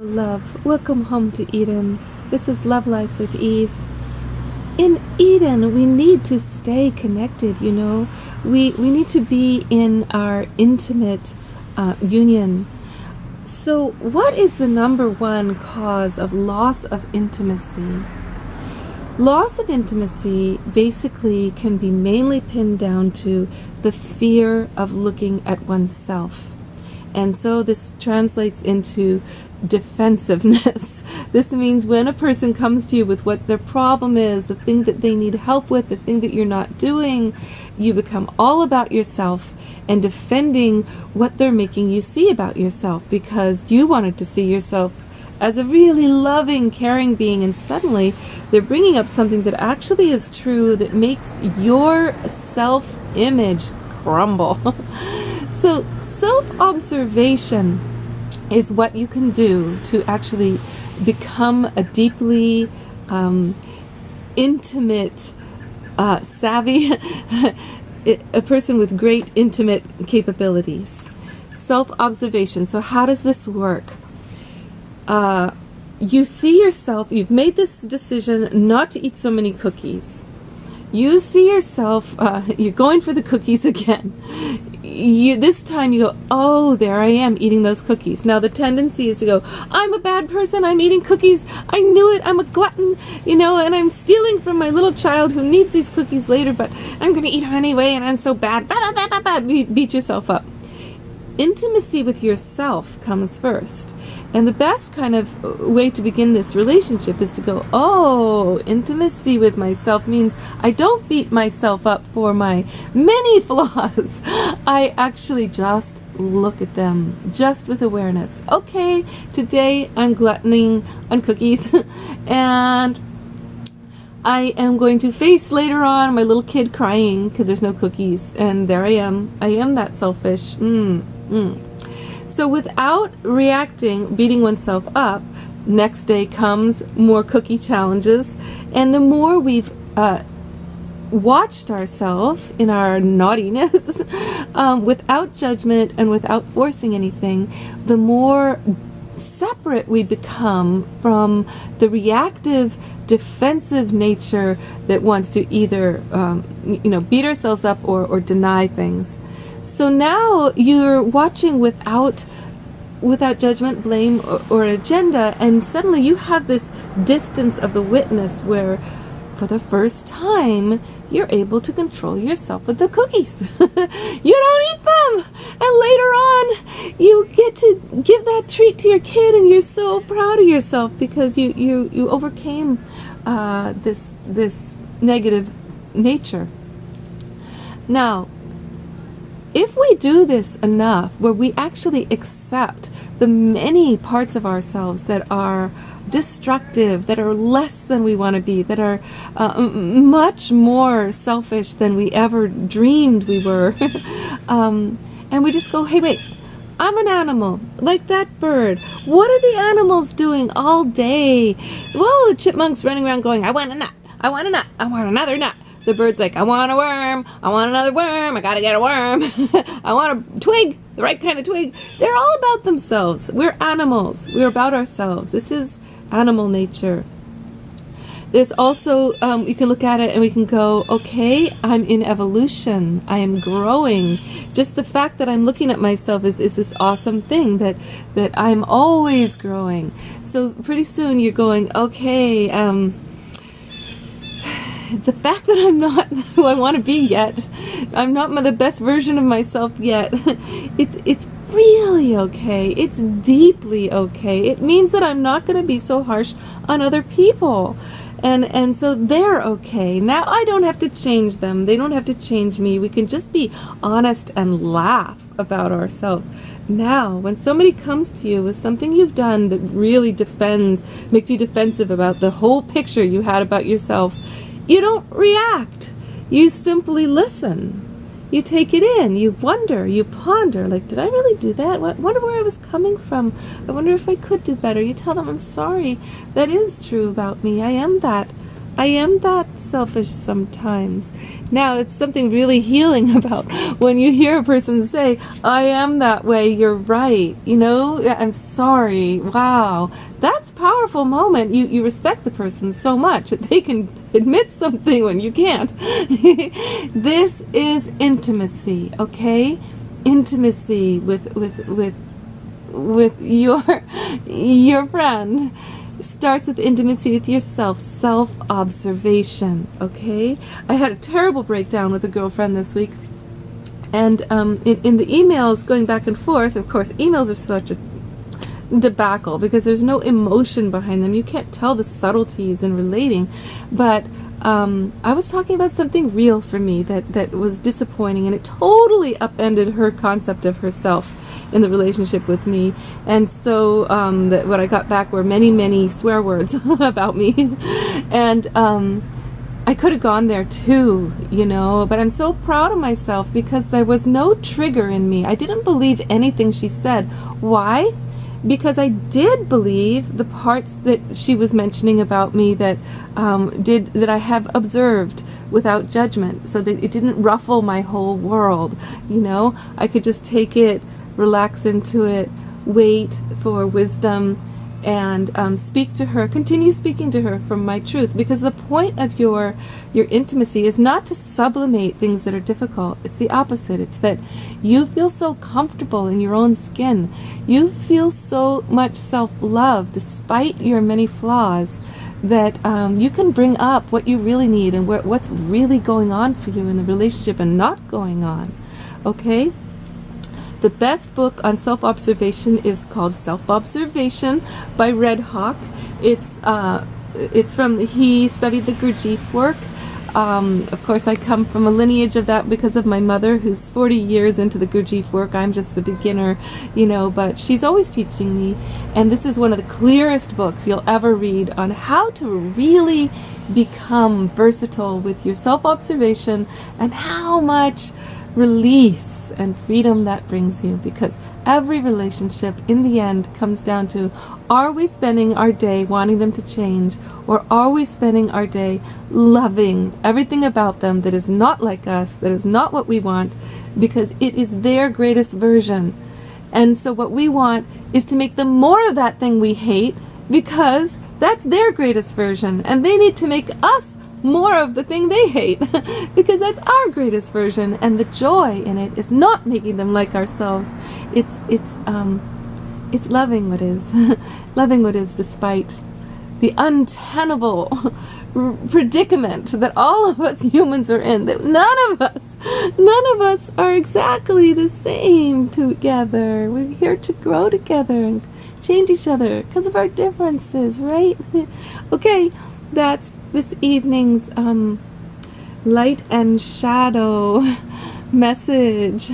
Love, welcome home to Eden. This is Love Life with Eve. In Eden, we need to stay connected, you know. We need to be in our intimate union. So what is the number one cause of loss of intimacy? Loss of intimacy basically can be mainly pinned down to the fear of looking at oneself. And so this translates into defensiveness. This means when a person comes to you with what their problem is, the thing that they need help with, the thing that you're not doing, you become all about yourself and defending what they're making you see about yourself, because you wanted to see yourself as a really loving, caring being, and suddenly they're bringing up something that actually is true that makes your self-image crumble. So self-observation is what you can do to actually become a deeply intimate, savvy, a person with great intimate capabilities. Self-observation. So how does this work? You see yourself, you've made this decision not to eat so many cookies. You see yourself, you're going for the cookies again. This time you go, oh, there I am eating those cookies. Now the tendency is to go, I'm a bad person, I'm eating cookies, I knew it, I'm a glutton, you know, and I'm stealing from my little child who needs these cookies later, but I'm going to eat them anyway, and I'm so bad. Beat yourself up. Intimacy with yourself comes first. And the best kind of way to begin this relationship is to go, oh, intimacy with myself means I don't beat myself up for my many flaws. I actually just look at them, just with awareness. Okay, today I'm gluttoning on cookies, and I am going to face later on my little kid crying because there's no cookies, and there I am. I am that selfish. So without reacting, beating oneself up, next day comes more cookie challenges. And the more we've watched ourselves in our naughtiness, without judgment and without forcing anything, the more separate we become from the reactive, defensive nature that wants to either beat ourselves up or deny things. So now you're watching without judgment, blame, or agenda, and suddenly you have this distance of the witness where, for the first time, you're able to control yourself with the cookies. You don't eat them! And later on, you get to give that treat to your kid, and you're so proud of yourself because you overcame this negative nature. Now, if we do this enough, where we actually accept the many parts of ourselves that are destructive, that are less than we want to be, that are much more selfish than we ever dreamed we were, and we just go, hey, wait, I'm an animal, like that bird. What are the animals doing all day? Well, the chipmunk's running around going, I want a nut, I want a nut, I want another nut. The bird's like, I want a worm, I want another worm, I gotta get a worm, I want a twig, the right kind of twig. They're all about themselves. We're animals. We're about ourselves. This is animal nature. There's also, you can look at it and we can go, okay, I'm in evolution. I am growing. Just the fact that I'm looking at myself is this awesome thing that I'm always growing. So pretty soon you're going, okay, the fact that I'm not who I want to be yet, I'm not the best version of myself yet, it's really okay. It's deeply okay. It means that I'm not going to be so harsh on other people. And so they're okay. Now I don't have to change them. They don't have to change me. We can just be honest and laugh about ourselves. Now, when somebody comes to you with something you've done that really makes you defensive about the whole picture you had about yourself, you don't react. You simply listen. You take it in. You wonder. You ponder. Like, did I really do that? Wonder where I was coming from. I wonder if I could do better. You tell them, I'm sorry. That is true about me. I am that. I am that selfish sometimes. Now, it's something really healing about when you hear a person say, I am that way, you're right, you know, I'm sorry, wow. That's a powerful moment. You respect the person so much that they can admit something when you can't. This is intimacy, okay? Intimacy with your friend starts with intimacy with yourself, self-observation, okay? I had a terrible breakdown with a girlfriend this week, and in the emails going back and forth, of course, emails are such a debacle because there's no emotion behind them. You can't tell the subtleties in relating, but I was talking about something real for me that was disappointing, and it totally upended her concept of herself in the relationship with me. And so what I got back were many swear words about me. And I could have gone there too, you know, but I'm so proud of myself because there was no trigger in me. I didn't believe anything she said. Why? Because I did believe the parts that she was mentioning about me that I have observed without judgment, so that it didn't ruffle my whole world. You know, I could just take it, relax into it, wait for wisdom, and speak to her, continue speaking to her from my truth. Because the point of your intimacy is not to sublimate things that are difficult. It's the opposite. It's that you feel so comfortable in your own skin. You feel so much self-love despite your many flaws that you can bring up what you really need and what's really going on for you in the relationship and not going on. Okay? The best book on self-observation is called Self-Observation by Red Hawk. It's from, he studied the Gurdjieff work. Of course, I come from a lineage of that because of my mother, who's 40 years into the Gurdjieff work. I'm just a beginner, you know, but she's always teaching me. And this is one of the clearest books you'll ever read on how to really become versatile with your self-observation and how much release and freedom that brings you, because every relationship in the end comes down to, are we spending our day wanting them to change, or are we spending our day loving everything about them that is not like us, that is not what we want, because it is their greatest version. And so what we want is to make them more of that thing we hate, because that's their greatest version, and they need to make us more of the thing they hate because that's our greatest version. And the joy in it is not making them like ourselves. It's loving what is loving what is despite the untenable predicament that all of us humans are in, that none of us are exactly the same together. We're here to grow together and change each other because of our differences, right? Okay, that's this evening's light and shadow message.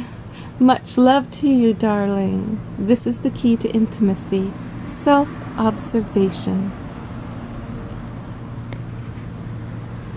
Much love to you, darling. This is the key to intimacy. Self-observation.